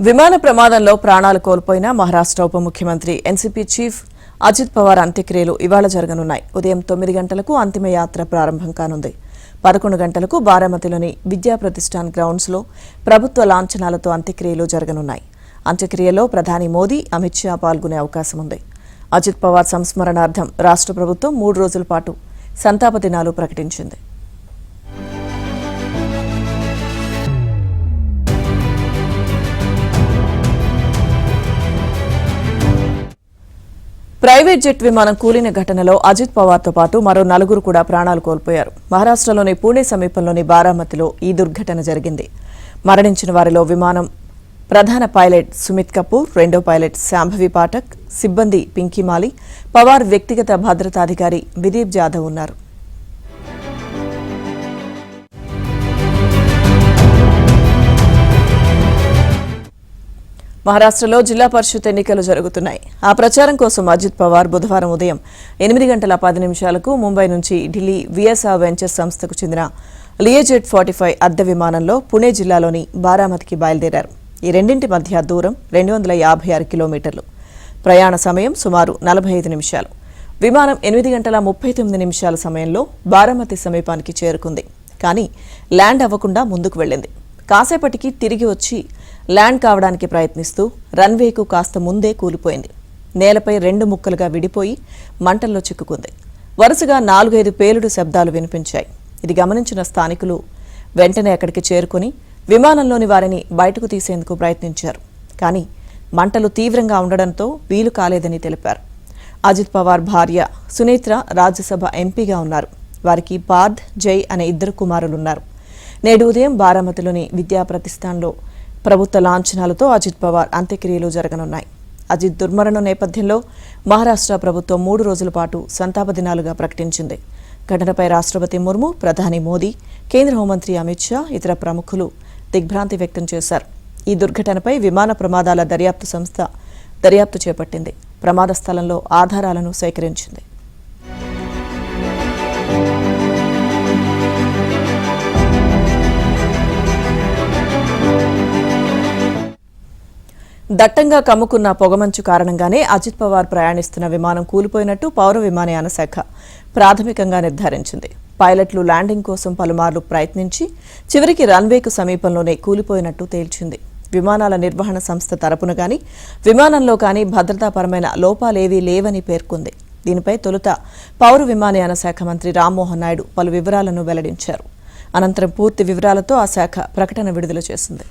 విమాన ప్రమాదంలో ప్రాణాలు కోల్పోయిన మహారాష్ట్ర ఉప ముఖ్యమంత్రి ఎన్సీపీ చీఫ్ అజిత్ పవార్ అంత్యక్రియలు ఇవాళ జరగనున్నాయి. ఉదయం 9 గంటలకు అంతిమ యాత్ర ప్రారంభం కానుంది. 11 గంటలకు బారామతిలోని విద్యా ప్రతిష్టాన్ గ్రౌండ్స్లో ప్రభుత్వ లాంఛనాలతో అంత్యక్రియలు జరగనున్నాయి. అంత్యక్రియలో ప్రధాని మోదీ, అమిత్ షా పాల్గొనే అవకాశం ఉంది. అజిత్ పవార్ సంస్మరణార్థం రాష్ట్ర ప్రభుత్వం 3 రోజుల పాటు సంతాప దినాలు ప్రకటించింది. ప్రైవేట్ జెట్ విమానం కూలిన ఘటనలో అజిత్ పవార్తో పాటు మరో 4 కూడా ప్రాణాలు కోల్పోయారు. మహారాష్ట్రలోని పూణే సమీపంలోని బారామతిలో ఈ దుర్ఘటన జరిగింది. మరణించిన వారిలో విమానం ప్రధాన పైలట్ సుమిత్ కపూర్, రెండో పైలట్ శాంభవి పాఠక్, సిబ్బంది పింకీమాలి, పవార్ వ్యక్తిగత భద్రతాధికారి విదీప్ జాదవ్ ఉన్నారు. మహారాష్ట్రలో జిల్లా పరిషత్ ఎన్నికలు జరుగుతున్నాయి. ఆ ప్రచారం కోసం అజిత్ పవార్ బుధవారం ఉదయం 8:10 ముంబై నుంచి ఢిల్లీ విఎస్ఆర్ వెంచర్స్ సంస్థకు చెందిన లియజెట్ 45 అద్దె విమానంలో పుణే జిల్లాలోని బారామతికి బయలుదేరారు. ఈ రెండింటి మధ్య దూరం 256 కిలోమీటర్లు. ప్రయాణ సమయం సుమారు 45 నిమిషాలు. విమానం 8:39 సమయంలో బారామతి సమీపానికి చేరుకుంది. కానీ ల్యాండ్ అవ్వకుండా ముందుకు వెళ్లింది. కాసేపటికి తిరిగి వచ్చి ల్యాండ్ కావడానికి ప్రయత్నిస్తూ రన్వేకు కాస్త ముందే కూలిపోయింది. నేలపై 2 ముక్కలుగా విడిపోయి మంటల్లో చిక్కుకుంది. వరుసగా 4-5 పేలుడు శబ్దాలు వినిపించాయి. ఇది గమనించిన స్థానికులు వెంటనే అక్కడికి చేరుకుని విమానంలోని వారిని బయటకు తీసేందుకు ప్రయత్నించారు. కానీ మంటలు తీవ్రంగా ఉండడంతో వీలు కాలేదని తెలిపారు. అజిత్ పవార్ భార్య సునేత్ర రాజ్యసభ ఎంపీగా ఉన్నారు. వారికి పార్థ్, జై అనే 2 కుమారులున్నారు. నేడు ఉదయం బారామతిలోని విద్యా ప్రతిష్టాన్లో ప్రభుత్వ లాంఛనాలతో అజిత్ పవార్ అంత్యక్రియలు జరగనున్నాయి. అజిత్ దుర్మరణం నేపథ్యంలో మహారాష్ట్ర ప్రభుత్వం 3 రోజుల పాటు సంతాప దినాలుగా ప్రకటించింది. ఘటనపై రాష్ట్రపతి ముర్ము, ప్రధాని మోదీ, కేంద్ర హోంమంత్రి అమిత్ షా, ఇతర ప్రముఖులు దిగ్భ్రాంతి వ్యక్తం చేశారు. ఈ దుర్ఘటనపై విమాన ప్రమాదాల దర్యాప్తు సంస్థ దర్యాప్తు చేపట్టింది. ప్రమాద స్థలంలో ఆధారాలను సేకరించింది. దట్టంగా కమ్ముకున్న పొగమంచు కారణంగానే అజిత్ పవార్ ప్రయాణిస్తున్న విమానం కూలిపోయినట్టు పౌర విమానయాన శాఖ ప్రాథమికంగా నిర్ధారించింది. పైలట్లు ల్యాండింగ్ కోసం పలుమార్లు ప్రయత్నించి చివరికి రన్వేకు సమీపంలోనే కూలిపోయినట్టు తేల్చింది. విమానాల నిర్వహణ సంస్థ తరపున గాని విమానంలో కానీ భద్రతాపరమైన లోపాలేవీ లేవని పేర్కొంది. దీనిపై తొలుత పౌర విమానయాన శాఖ మంత్రి రామ్మోహన్ నాయుడు పలు వివరాలను వెల్లడించారు. అనంతరం పూర్తి వివరాలతో ఆ శాఖ ప్రకటన విడుదల చేసింది.